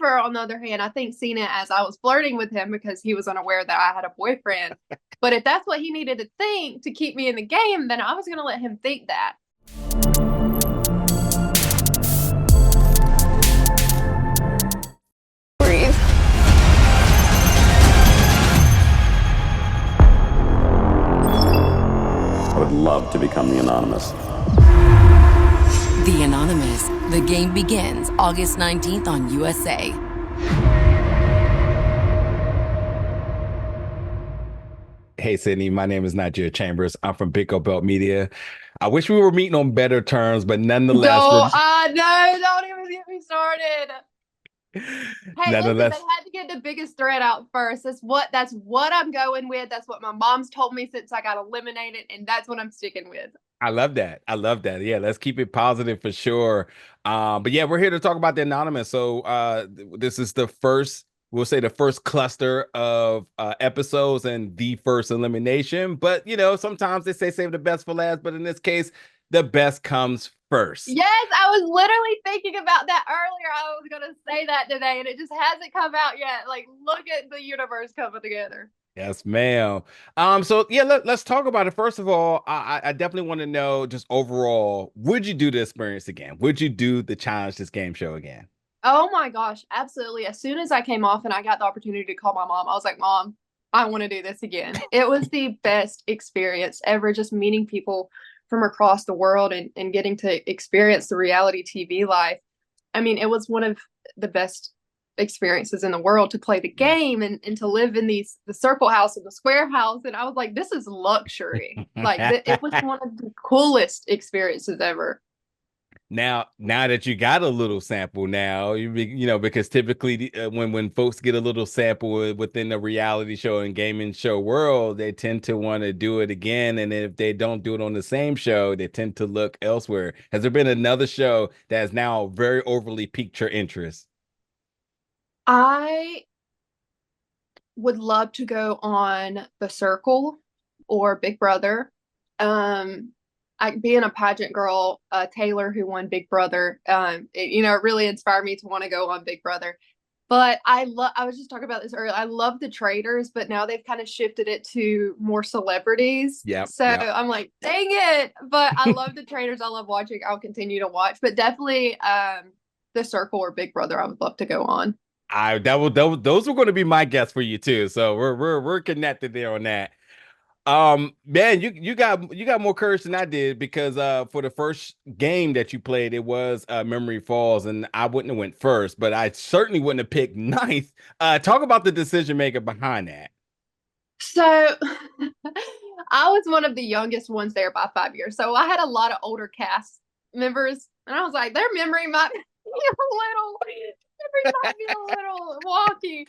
Christopher, on the other hand, I think seen it as I was flirting with him because he was unaware that I had a boyfriend. But if that's what he needed to think to keep me in the game, then I was going to let him think that. Breathe. I would love to become the Anonymous. The Anonymous. The game begins August 19th on USA. Hey, Sydney, my name is Nigeria Chambers. I'm from Big O Belt Media. I wish we were meeting on better terms, but nonetheless, Don't even get me started. Hey, listen, they nonetheless, had to get the biggest threat out first. That's what I'm going with. That's what my mom's told me since I got eliminated, and that's what I'm sticking with. I love that. I love that. Yeah, let's keep it positive for sure. But yeah, we're here to talk about the Anonymous. So this is the first, we'll say the first cluster of episodes and the first elimination. But you know, sometimes they say save the best for last, but in this case, the best comes first. Yes, I was literally thinking about that earlier. I was going to say that today, and it just hasn't come out yet. Like, look at the universe coming together. Yes, ma'am. So yeah, let's talk about it. First of all, I definitely want to know just overall, would you do the experience again? Would you do the challenge this game show again? Oh my gosh, absolutely. As soon as I came off and I got the opportunity to call my mom, I was like, Mom, I want to do this again. It was the best experience ever, just meeting people from across the world and getting to experience the reality TV life. I mean, it was one of the best experiences in the world to play the game and to live in the circle house and the square house. And I was like, this is luxury. Like it was one of the coolest experiences ever. Now that you got a little sample, now you know, because typically when folks get a little sample within the reality show and gaming show world, they tend to want to do it again, and if they don't do it on the same show, they tend to look elsewhere. Has there been another show that has now very overly piqued your interest? I would love to go on The Circle or Big Brother. Being a pageant girl, Taylor, who won Big Brother, it really inspired me to want to go on Big Brother. But I was just talking about this earlier. I love the traders, but now they've kind of shifted it to more celebrities. Yep, So yep. I'm like, dang it. But I love the traders. I love watching. I'll continue to watch. But definitely The Circle or Big Brother, I would love to go on. Those were going to be my guess for you too. So we're connected there on that. Man, you got more courage than I did because for the first game that you played, it was Memory Falls, and I wouldn't have went first, but I certainly wouldn't have picked ninth. Talk about the decision maker behind that. So I was one of the youngest ones there by 5 years. So I had a lot of older cast members, and I was like, their memory might be a little wonky.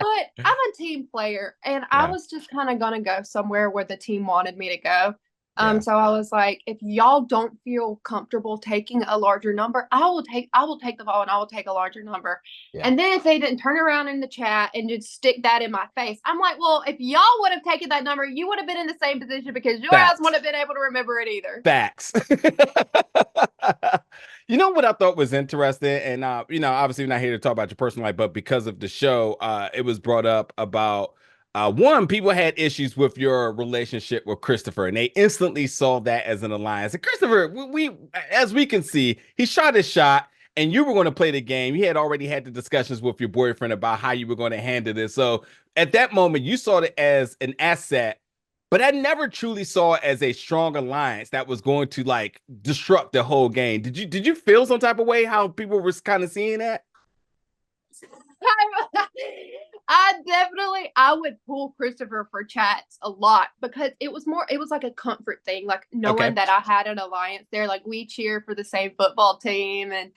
But I'm a team player, and I Yeah, was just kind of gonna go somewhere where the team wanted me to go. yeah, So I was like, if y'all don't feel comfortable taking a larger number, I will take the ball and I will take a larger number. yeah. And then if they didn't turn around in the chat and just stick that in my face, I'm like, well, if y'all would have taken that number, you would have been in the same position because your ass Facts. wouldn't have been able to remember it either. Facts. You know what I thought was interesting, and you know, obviously we're not here to talk about your personal life, but because of the show, it was brought up about one, people had issues with your relationship with Christopher, and they instantly saw that as an alliance. And Christopher, as we can see, he shot his shot, and you were going to play the game. You had already had the discussions with your boyfriend about how you were going to handle this. So at that moment, you saw it as an asset, but I never truly saw it as a strong alliance that was going to like disrupt the whole game. Did you feel some type of way how people were kind of seeing that? I would pull Christopher for chats a lot because it was like a comfort thing, like knowing Okay. that I had an alliance there. Like we cheer for the same football team, and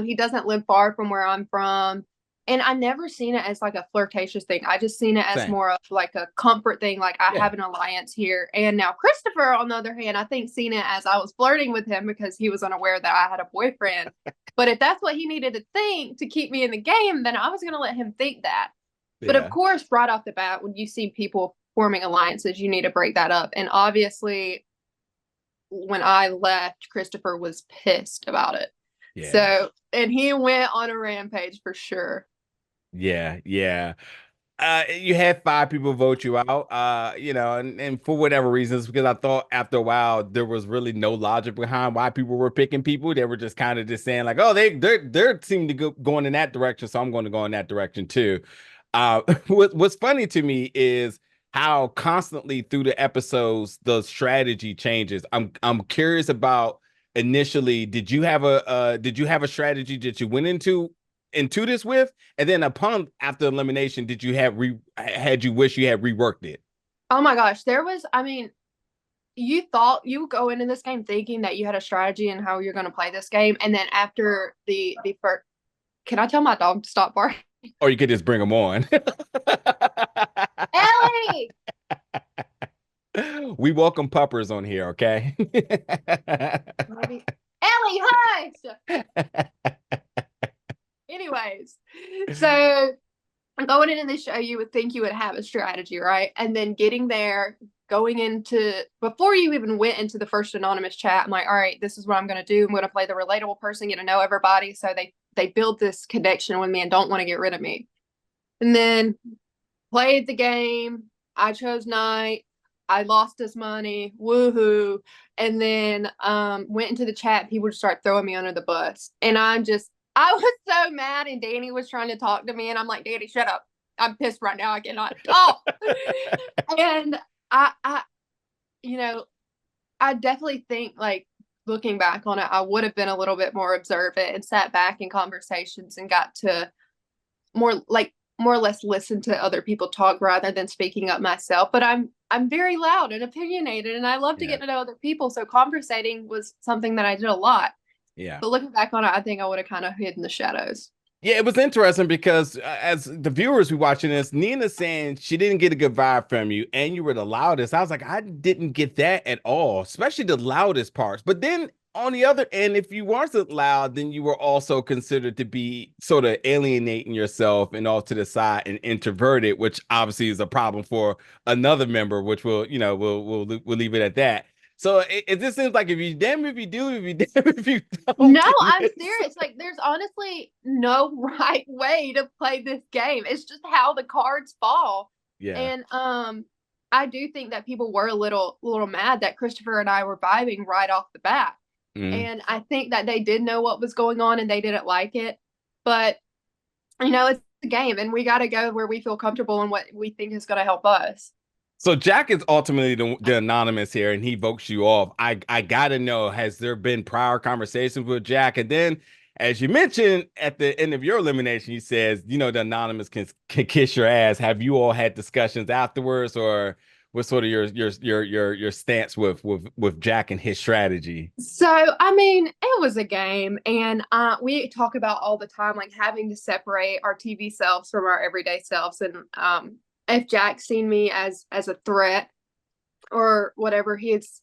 he doesn't live far from where I'm from. And I never seen it as like a flirtatious thing. I just seen it as Same. more of like a comfort thing. Like I Yeah. have an alliance here. And now Christopher, on the other hand, I think seen it as I was flirting with him because he was unaware that I had a boyfriend. But if that's what he needed to think to keep me in the game, then I was going to let him think that. But of Yeah. course, right off the bat, when you see people forming alliances, you need to break that up. And obviously, when I left, Christopher was pissed about it. Yeah. So, and he went on a rampage for sure. Yeah, yeah. You had 5 people vote you out, and for whatever reasons, because I thought after a while there was really no logic behind why people were picking people. They were just kind of just saying like, oh, they're seem to go going in that direction, so I'm going to go in that direction too. What's funny to me is how constantly through the episodes the strategy changes. I'm curious about initially, did you have a strategy that you went into this with? And then upon after elimination, did you had you wish you had reworked it? Oh my gosh, I mean, you thought you go into this game thinking that you had a strategy and how you're going to play this game, and then after the first, can I tell my dog to stop barking? Or you could just bring them on. Ellie, We welcome puppers on here, okay? maybe Ellie, hush. Anyways, so going into the show, you would think you would have a strategy, right? And then getting there, going into before you even went into the first anonymous chat, I'm like, all right, this is what I'm going to do. I'm going to play the relatable person, get to know everybody, so they build this connection with me and don't want to get rid of me. And then played the game. I chose night. I lost his money. Woohoo! And then went into the chat. People would start throwing me under the bus, and I was so mad. And Danny was trying to talk to me, and I'm like, Danny, shut up. I'm pissed right now. I cannot talk. And I, you know, I definitely think like looking back on it, I would have been a little bit more observant and sat back in conversations and got to more or less listen to other people talk rather than speaking up myself. But I'm very loud and opinionated, and I love to Yeah. get to know other people. So conversating was something that I did a lot. Yeah. But looking back on it, I think I would have kind of hid in the shadows. Yeah, it was interesting because as the viewers who watching this, Nina saying she didn't get a good vibe from you and you were the loudest. I was like, I didn't get that at all, especially the loudest parts. But then on the other end, if you weren't loud, then you were also considered to be sort of alienating yourself and off to the side and introverted, which obviously is a problem for another member, which we'll leave it at that. So it just seems like if you damn if you do, if you damn if you don't. No, I'm serious. Like, there's honestly no right way to play this game. It's just how the cards fall. Yeah. And I do think that people were a little mad that Christopher and I were vibing right off the bat. Mm. And I think that they did know what was going on and they didn't like it. But it's a game, and we got to go where we feel comfortable and what we think is going to help us. So Jack is ultimately the anonymous here, and he votes you off. I gotta know, has there been prior conversations with Jack? And then, as you mentioned at the end of your elimination, he says, the anonymous can kiss your ass. Have you all had discussions afterwards, or what's sort of your stance with Jack and his strategy? So, I mean, it was a game, and we talk about all the time, like having to separate our TV selves from our everyday selves. And if Jack's seen me as a threat or whatever, his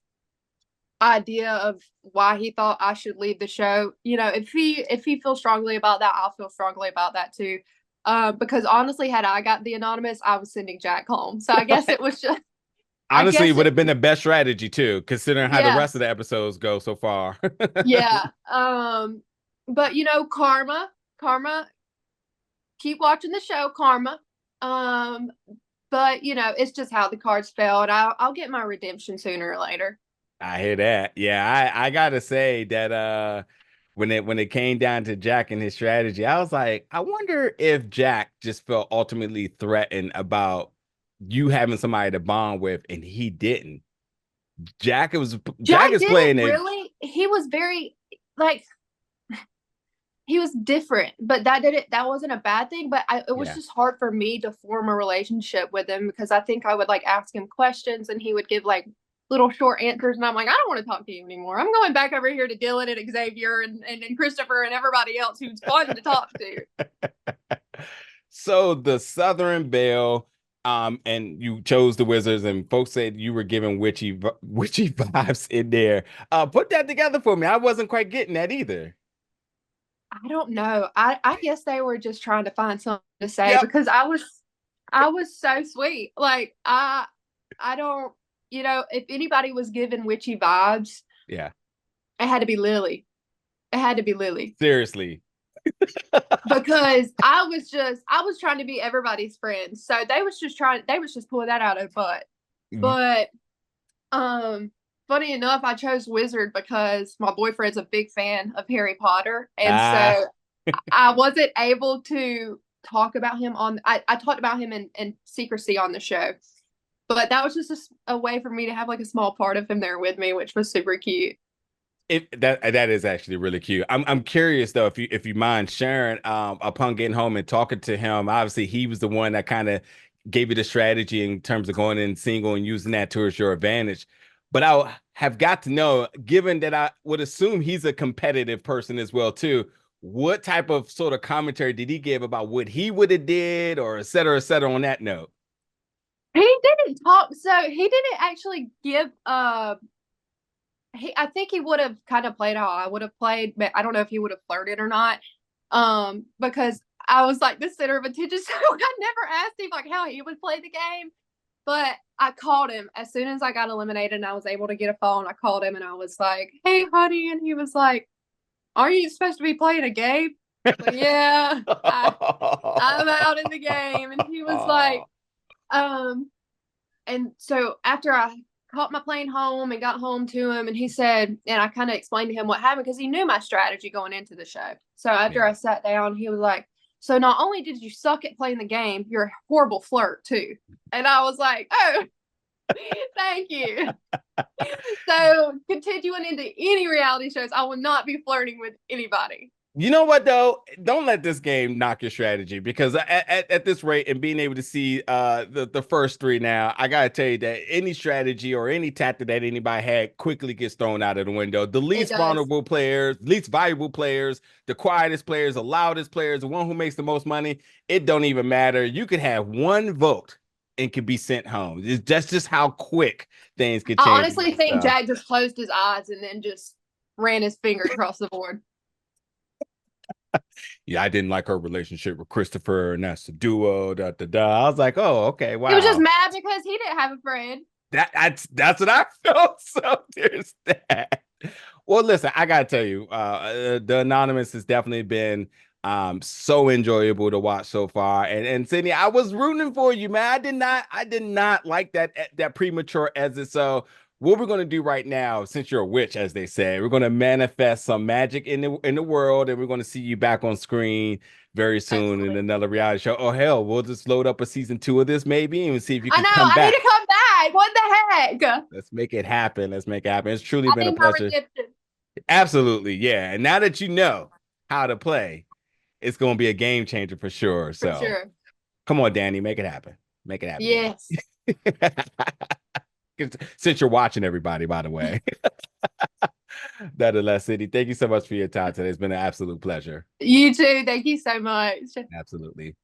idea of why he thought I should leave the show, if he feels strongly about that, I'll feel strongly about that too. Because honestly, had I got the anonymous, I was sending Jack home. So I guess it was just. Honestly, it would have been the best strategy too, considering how the Yeah. rest of the episodes go so far. Yeah. But karma, keep watching the show, karma. But it's just how the cards fell, and I'll get my redemption sooner or later. I hear that. Yeah, I gotta say that when it came down to Jack and his strategy, I was like, I wonder if Jack just felt ultimately threatened about you having somebody to bond with, and he didn't. Jack is playing it. Really, he was very like he was different, but that wasn't a bad thing. But it was just hard for me to form a relationship with him because I think I would like ask him questions and he would give like little short answers, and I'm like, I don't want to talk to you anymore. I'm going back over here to Dylan and Xavier and Christopher and everybody else who's fun to talk to. So the Southern Belle, and you chose the Wizards, and folks said you were giving witchy vibes in there. Put that together for me. I wasn't quite getting that either. I don't know. I guess they were just trying to find something to say because I was so sweet. Like I don't, if anybody was giving witchy vibes, yeah, it had to be Lily. It had to be Lily. Seriously. because I was trying to be everybody's friend. So they was just pulling that out of the butt. But funny enough, I chose wizard because my boyfriend's a big fan of Harry Potter. And so I wasn't able to talk about him I talked about him in secrecy on the show. But that was just a way for me to have like a small part of him there with me, which was super cute. That is actually really cute. I'm curious though, if you mind sharing, upon getting home and talking to him, obviously he was the one that kind of gave you the strategy in terms of going in single and using that towards your advantage. But I have got to know, given that I would assume he's a competitive person as well too, what type of sort of commentary did he give about what he would have did, or et cetera on that note? He didn't talk, so he didn't actually give I think he would have kind of played how I would have played, but I don't know if he would have flirted or not. Because I was like the center of attention, so I never asked him like how he would play the game. But I called him as soon as I got eliminated and I was able to get a phone. I called him and I was like, "Hey, honey," and he was like, "Are you supposed to be playing a game?" Like, yeah, I'm out in the game, and he was like, and so after I caught my plane home and got home to him, and he said, and I kind of explained to him what happened because he knew my strategy going into the show. So after I sat down, he was like, "So not only did you suck at playing the game, you're a horrible flirt too." And I was like, "Oh, thank you." So continuing into any reality shows, I will not be flirting with anybody. You know what though? Don't let this game knock your strategy, because at this rate and being able to see the first three now, I gotta tell you that any strategy or any tactic that anybody had quickly gets thrown out of the window. The least vulnerable players, least valuable players, the quietest players, the loudest players, the one who makes the most money, it don't even matter. You could have one vote and could be sent home. That's just how quick things could change. I honestly think Jack just closed his eyes and then just ran his finger across the board. Yeah, I didn't like her relationship with Christopher, and that's the duo. I was like, oh, okay, wow. He was just mad because he didn't have a friend. That's what I felt. So there's that. Well, listen, I gotta tell you, the Anonymous has definitely been so enjoyable to watch so far. And Sydney, I was rooting for you, man. I did not like that premature exit. So what we're going to do right now, since you're a witch, as they say, we're going to manifest some magic in the world, and we're going to see you back on screen very soon in another reality show. Oh, hell, we'll just load up a season 2 of this maybe and see if you can come back. I need to come back. What the heck? Let's make it happen. It's truly been a pleasure. Absolutely, yeah. And now that you know how to play, it's going to be a game changer for sure. So come on, DANI, make it happen. Make it happen. Yes. Since you're watching, everybody, by the way. Nonetheless, Sydney, thank you so much for your time today. It's been an absolute pleasure. You too. Thank you so much. Absolutely.